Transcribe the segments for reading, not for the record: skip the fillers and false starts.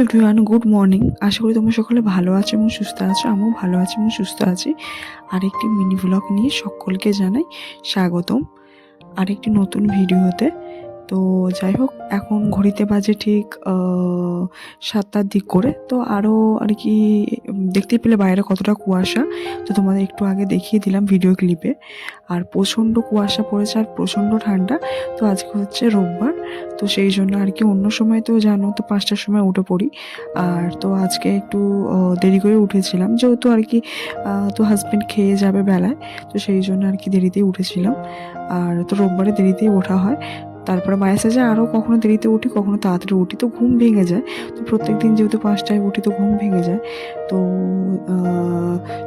Everyone, good morning. আশা করি তোমরা সকলে ভালো আছো এবং সুস্থ আছো। আমিও ভালো আছি এবং সুস্থ আছি। আরেকটি মিনি ব্লগ নিয়ে সকলকে জানাই স্বাগতম আরেকটি নতুন ভিডিওতে। তো যাই হোক, এখন ঘড়িতে বাজে ঠিক 7টার দিক করে। তো আরও আর কি দেখতে পেলে বাইরে কতটা কুয়াশা, তো তোমাদের একটু আগে দেখিয়ে দিলাম ভিডিও ক্লিপে। আর প্রচণ্ড কুয়াশা পড়েছে আর প্রচণ্ড ঠান্ডা। তো আজকে হচ্ছে রোববার, তো সেই জন্য আর কি অন্য সময় তো জানো তো 5টার সময় উঠে পড়ি। আর তো আজকে একটু দেরি করে উঠেছিলাম, যেহেতু আর কি তো হাজব্যান্ড খেয়ে যাবে বেলায়, তো সেই জন্য আর কি দেরিতেই উঠেছিলাম। আর তো রোববারে দেরিতেই ওঠা হয়। তারপরে মাঝে সাঝে আরও কখনো দেরিতে উঠি, কখনো তাড়াতাড়ি উঠি, তো ঘুম ভেঙে যায়। তো প্রত্যেক দিন যেহেতু 5টায় উঠি, তো ঘুম ভেঙে যায়। তো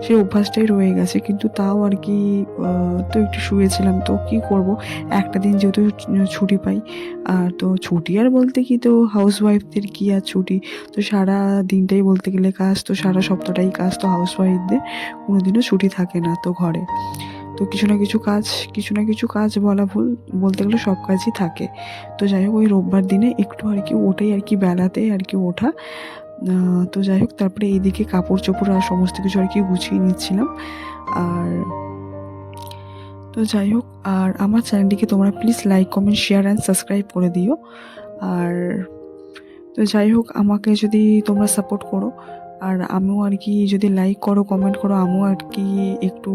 সেই অভ্যাসটাই রয়ে গেছে, কিন্তু তাও আর কি তো একটু শুয়েছিলাম। তো কি করব, একটা দিন যেহেতু ছুটি পাই। আর তো ছুটি আর বলতে কি, তো হাউস ওয়াইফদের কি আর ছুটি, তো সারা দিনটাই বলতে গেলে কাজ, তো সারা সপ্তাহটাই কাজ। তো হাউস ওয়াইফদের কোনোদিনও ছুটি থাকে না তো ঘরে। তো কিছু না কিছু কাজ বলা ভুল, বলতে গেলে সব কাজই থাকে। তো যাই হোক, ওই রোববার দিনে একটু আর কি ওটাই আর কি বেলাতে আর কি ওঠা। তো যাই হোক, তারপরে এইদিকে কাপড় চোপড় আর সমস্ত কিছু আর কি গুছিয়ে নিচ্ছিলাম। আর তো যাই হোক, আর আমার চ্যানেলটিকে তোমরা please like, comment, share and subscribe করে দিও। আর তো যাই হোক, আমাকে যদি তোমরা সাপোর্ট করো, আর আমিও আর কি যদি লাইক করো, কমেন্ট করো, আমিও আর কি একটু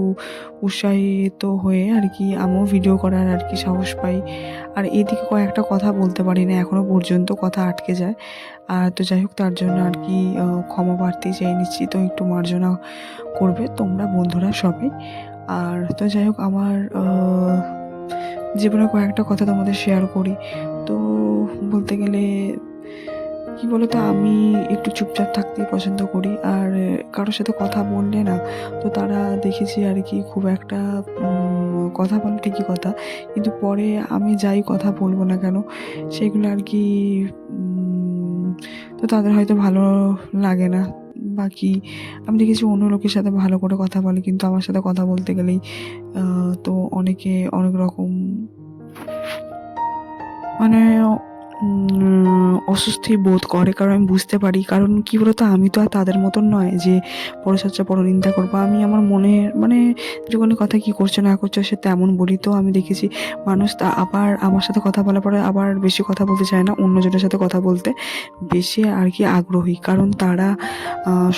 উৎসাহিত হয়ে আর কি আমিও ভিডিও করার আর কি সাহস পাই। আর এদিকে কয়েকটা কথা বলতে পারি না এখনও পর্যন্ত, কথা আটকে যায়। আর তো যাই হোক, তার জন্য আর কি ক্ষমা প্রার্থী চেয়ে নিচ্ছি। তো একটু মার্জনা করবে তোমরা বন্ধুরা সবাই। আর তো যাই হোক, আমার জীবনে কয়েকটা কথা তোমাদের শেয়ার করি। তো বলতে গেলে কি বলতো, আমি একটু চুপচাপ থাকতেই পছন্দ করি। আর কারোর সাথে কথা বললে না, তো তারা দেখেছি আর কি খুব একটা কথা বলে ঠিকই কথা, কিন্তু পরে আমি যাই কথা বলবো না কেন, সেগুলো আর কি তো তাদের হয়তো ভালো লাগে না। বাকি আমি দেখেছি অন্য লোকের সাথে ভালো করে কথা বলে, কিন্তু আমার সাথে কথা বলতে গেলেই তো অনেকে অনেক রকম মানে অস্বস্তি বোধ করে। কারণ আমি বুঝতে পারি, কারণ কি বলতো, আমি তো আর তাদের মতন নয় যে পরচর্চা পরনিন্দা করবো। আমি আমার মনে মানে যখন কথা কি করছো না করছো সে তেমন বলি। তো আমি দেখেছি মানুষ তা আবার আমার সাথে কথা বলার পরে আবার বেশি কথা বলতে চায় না, অন্যজনের সাথে কথা বলতে বেশি আর কি আগ্রহী। কারণ তারা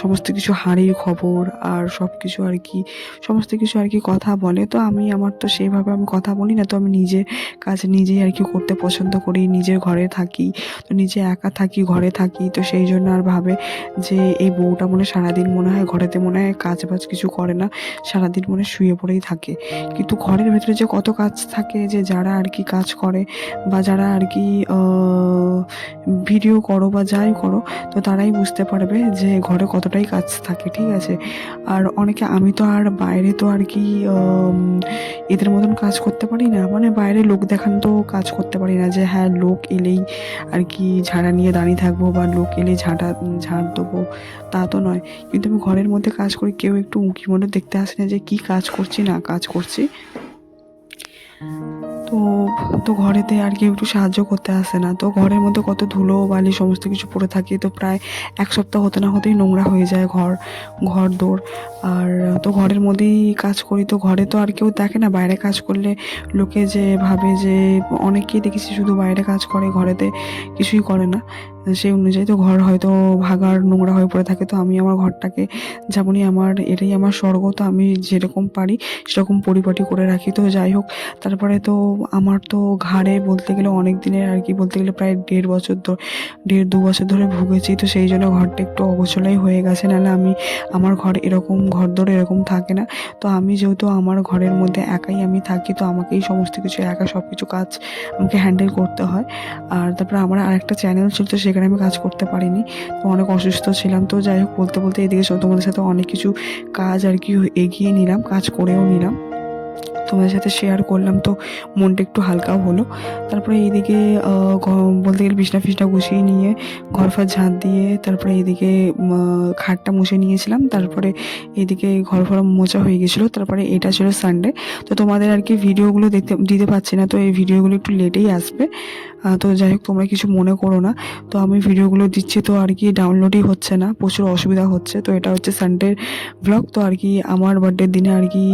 সমস্ত কিছু হাঁড়ির খবর আর সব কিছু আর কি সমস্ত কিছু আর কি কথা বলে। তো আমি আমার তো সেইভাবে আমি কথা বলি না। তো আমি নিজের কাজ নিজেই আর কি করতে পছন্দ করি। নিজের ঘরে থাকি, তো নিজে একা থাকি, ঘরে থাকি। তো সেই জন্য আর ভাবে যে এই বউটা মনে সারাদিন মনে হয় ঘরেতে মনে হয় কাজ বাজ কিছু করে না, সারাদিন মনে শুয়ে পড়েই থাকে। কিন্তু ঘরের ভেতরে যে কত কাজ থাকে, যে যারা আর কি কাজ করে বা যারা আর কি ভিডিও করো বা যাই করো, তো তারাই বুঝতে পারবে যে ঘরে কতটাই কাজ থাকে, ঠিক আছে। আর অনেকে, আমি তো আর বাইরে তো আর কি এদের মতন কাজ করতে পারি না, মানে বাইরে লোক দেখান তো কাজ করতে পারি না যে হ্যাঁ লোক এলেই আর কি ঝাড়া নিয়ে দাঁড়িয়ে থাকবো বা লোক এলে ঝাড় দেবো, তা তো নয়। কিন্তু আমি ঘরের মধ্যে কাজ করি, কেউ একটু উঁকি মনে দেখতে আসে না যে কি কাজ করছি না কাজ করছি। তো তো ঘরেতে আর কেউ একটু সাহায্য করতে আসে না। তো ঘরের মধ্যে কত ধুলো বালি সমস্ত কিছু পড়ে থাকে। তো প্রায় এক সপ্তাহ হতে না হতেই নোংরা হয়ে যায় ঘর দৌড়। আর তো ঘরের মধ্যেই কাজ করি, তো ঘরে তো আর কেউ দেখে না। বাইরে কাজ করলে লোকে যে ভাবে যে, অনেকেই দেখেছি শুধু বাইরে কাজ করে, ঘরেতে কিছুই করে না। সেই অনুযায়ী তো ঘর হয়তো ভাগার নোংরা হয়ে পড়ে থাকে। তো আমি আমার ঘরটাকে যেমনই, আমার এটাই আমার স্বর্গ, তো আমি যেরকম পারি সেরকম পরিপাটি করে রাখি। তো যাই হোক, তারপরে তো আমার তো ঘাড়ে বলতে গেলে অনেক দিনের আর কি বলতে গেলে প্রায় 1.5-2 বছর ধরে ভুগেছি। তো সেই জন্য ঘরটা একটু অগোছলাই হয়ে গেছে, নাহলে আমার ঘর এরকম ঘরদোর এরকম থাকে না। তো আমি যেহেতু আমার ঘরের মধ্যে একাই আমি থাকি, তো আমাকেই সমস্ত কিছু একা সব কিছু কাজ আমাকে হ্যান্ডেল করতে হয়। আর তারপরে আমার আরেকটা চ্যানেল ছিল, তো সেখানে আমি কাজ করতে পারিনি, তো অনেক অসুস্থ ছিলাম। তো যাই হোক, বলতে বলতে এদিকে তোমাদের সাথে অনেক কিছু কাজ আর কি এগিয়ে নিলাম, কাজ করেও নিলাম। তোমাদের সাথে শেয়ার করলাম, তো মনটা একটু হালকাও হলো। তারপরে এইদিকে বলতে গেলে বিছনা ফিছনা গুছিয়ে নিয়ে ঘর ফর ঝাঁট দিয়ে তারপরে এইদিকে খাটটা মুছে নিয়েছিলাম। তারপরে এইদিকে ঘর ফর মোছা হয়ে গেছিলো। তারপরে এটা ছিল সানডে, তো তোমাদের আর কি ভিডিওগুলো দিতে পারছি না, তো এই ভিডিওগুলো একটু লেটেই আসবে। তো যাই হোক, তোমরা কিছু মনে করো না। তো আমি ভিডিওগুলো দিচ্ছি তো আর কি ডাউনলোডই হচ্ছে না, প্রচুর অসুবিধা হচ্ছে। তো এটা হচ্ছে সানডের ব্লগ। তো আর কি আমার বার্থডের দিনে আর কি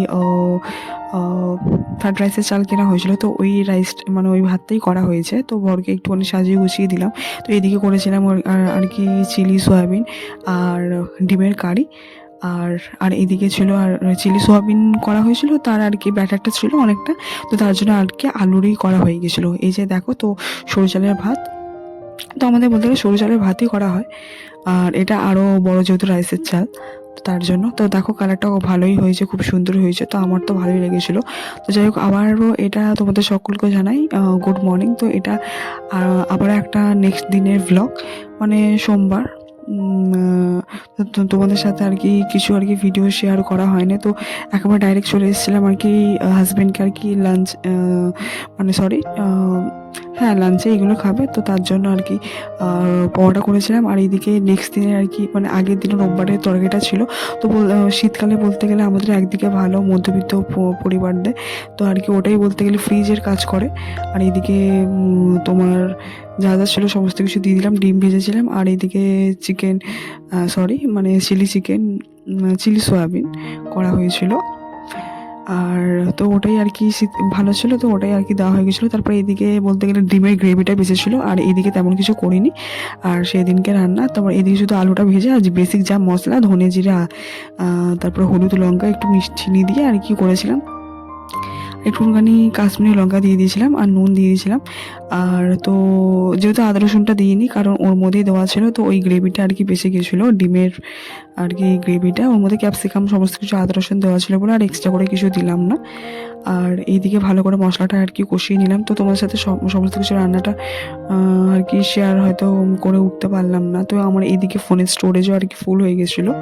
ফ্রাইড রাইসের চাল কেনা হয়েছিল, তো ওই রাইস মানে ওই ভাতটাই করা হয়েছে। তো বরকে একটুখানি সাজিয়ে গুছিয়ে দিলাম। তো এদিকে করেছিলাম আর কি চিলি সয়াবিন আর ডিমের কারি। আর আর এদিকে ছিল আর চিলি সোয়াবিন করা হয়েছিল, তার আর কি ব্যাটারটা ছিল অনেকটা, তো তার জন্য আর কি আলুরই করা হয়ে গেছিলো। এই যে দেখো, তো সরু চালের ভাত, তো আমাদের বলতে গেলে সরু চালের ভাতই করা হয়। আর এটা আরও বড় যেহেতু রাইসের চাল, তো তার জন্য। তো দেখো কালারটাও ভালোই হয়েছে, খুব সুন্দর হয়েছে, তো আমার তো ভালোই লেগেছিলো। তো যাই হোক, আবারও এটা তোমাদের সকলকে জানাই গুড মর্নিং। তো এটা আবার একটা নেক্সট দিনের ভ্লগ, মানে সোমবার। তো তোমাদের সাথে আর কি কিছু আর কি ভিডিও শেয়ার করা হয়নি, তো একেবারে ডাইরেক্ট চলে এসেছিলাম আর কি হাজব্যান্ডকে আর কি লাঞ্চ, মানে সরি, হ্যাঁ লাঞ্চে এগুলো খাবে, তো তার জন্য আর কি পরোটা করেছিলাম। আর এইদিকে নেক্সট দিনে আর কি মানে আগের দিন রোববারের তরকারিটা ছিল। তো শীতকালে বলতে গেলে আমাদের একদিকে ভালো মধ্যবিত্ত পরিবারদের, তো আর কি ওটাই বলতে গেলে ফ্রিজের কাজ করে। আর এইদিকে তোমার যা যা ছিল সমস্ত কিছু দিয়ে দিলাম, ডিম ভেজেছিলাম। আর এইদিকে চিকেন, সরি মানে চিলি চিকেন, চিলি সয়াবিন করা হয়েছিল। আর তো ওটাই আর কি ভালো ছিল, তো ওটাই আর কি দেওয়া হয়ে গেছিলো। তারপরে এইদিকে বলতে গেলে ডিমের গ্রেভিটা বেঁচেছিলো, আর এইদিকে তেমন কিছু করিনি। আর সেদিনকে রান্না, তারপর এদিকে শুধু আলুটা ভেজে আর বেসিক যা মশলা ধনে জিরা, তারপরে হলুদ লঙ্কা একটু চিনি দিয়ে আর কি করেছিলাম। একটুখানি কাশ্মীরি লঙ্কা দিয়ে দিয়েছিলাম আর নুন দিয়ে দিয়েছিলাম। আর তো যেহেতু আদা রসুনটা দিইনি, কারণ ওর মধ্যেই দেওয়া ছিল, তো ওই গ্রেভিটা আর কি বেঁচে গেছিলো ডিমের আর কি গ্রেভিটা, ওর মধ্যে ক্যাপসিকাম সমস্ত কিছু আদা রসুন দেওয়া ছিল বলে আর এক্সট্রা করে কিছু দিলাম না। আর এইদিকে ভালো করে মশলাটা আর কি কষিয়ে নিলাম। তো তোমার সাথে সমস্ত কিছু রান্নাটা আর কি শেয়ার হয়তো করে উঠতে পারলাম না। তো আমার এইদিকে ফোনের স্টোরেজও আর কি ফুল হয়ে গেছিলো।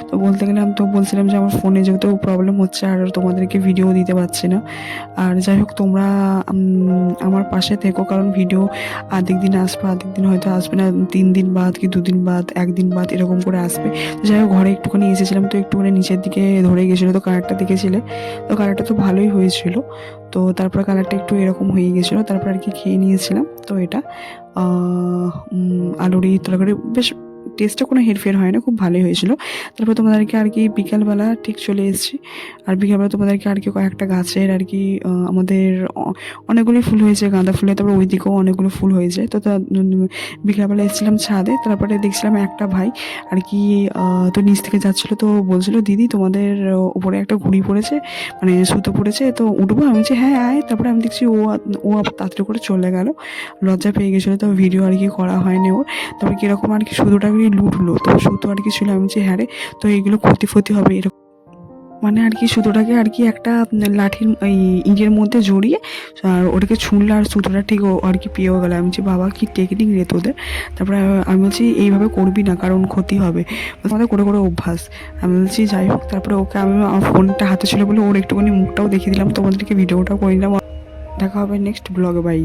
তো বলতে গেলে আমি তো বলছিলাম যে আমার ফোনে যেহেতু প্রবলেম হচ্ছে আর তোমাদেরকে ভিডিও দিতে পারছি না। আর যাই হোক, তোমরা আমার পাশে থেকো, কারণ ভিডিও আধেক দিন আসবে, আধেক দিন হয়তো আসবে না, 3 দিন বাদ কি 2 দিন বাদ, 1 দিন বাদ এরকম করে আসবে। তো যাই হোক, ঘরে একটুখানি এসেছিলাম, তো একটুখানি নিচের দিকে ধরে গেছিলো, তো কালারটা দেখেছিলে, তো কালারটা তো ভালোই হয়েছিল। তো তারপর কালারটা একটু এরকম হয়ে গেছিলো, তারপর আর কি খেয়ে নিয়েছিলাম। তো এটা আলুরি তরকারি বেশ টেস্টটা কোনো হেরফের হয় না, খুব ভালোই হয়েছিল। তারপর তোমাদেরকে আর কি বিকালবেলা ঠিক চলে এসেছি। আর বিকালবেলা তোমাদেরকে আর কি কয়েকটা গাছের আর কি আমাদের অনেকগুলি ফুল হয়েছে গাঁদা ফুলে, তারপর ওই দিকেও অনেকগুলো ফুল হয়েছে। তো বিকালবেলা এসেছিলাম ছাদে, তারপরে দেখছিলাম একটা ভাই আর কি তো নিচ থেকে যাচ্ছিলো, তো বলছিলো দিদি তোমাদের উপরে একটা ঘুড়ি পড়েছে, মানে সুতো পড়েছে, তো উঠবো? আমি বলছি হ্যাঁ আয়। তারপরে আমি দেখছি ও আবার তাড়াতাড়ি করে চলে গেল, লজ্জা পেয়ে গেছিলো, তো ভিডিও আর কি করা হয়নি ওর। তারপর কীরকম আর কি সুতোটা লুটলো, তো সুতো আর কি ছিল। আমি বলছি হ্যাঁ রে, তো এইগুলো ক্ষতি হবে এরকম, মানে আর কি সুতোটাকে আর কি একটা লাঠির ইটের মধ্যে জড়িয়ে আর ওটাকে ছুঁড়লে আর সুতোটা ঠিক আর কি পেয়েও গেল। আমি বলছি বাবা কি টেকনিক রে তোদের। তারপরে আমি বলছি এইভাবে করবি না, কারণ ক্ষতি হবে, আমাদের করে করে অভ্যাস। আমি বলছি যাই হোক, তারপরে ওকে আমি ফোনটা হাতে ছিল বলে ওর একটুখানি মুখটাও দেখিয়ে দিলাম, তোমাদেরকে ভিডিওটাও করে নিলাম। দেখা হবে নেক্সট ব্লগে, বাই।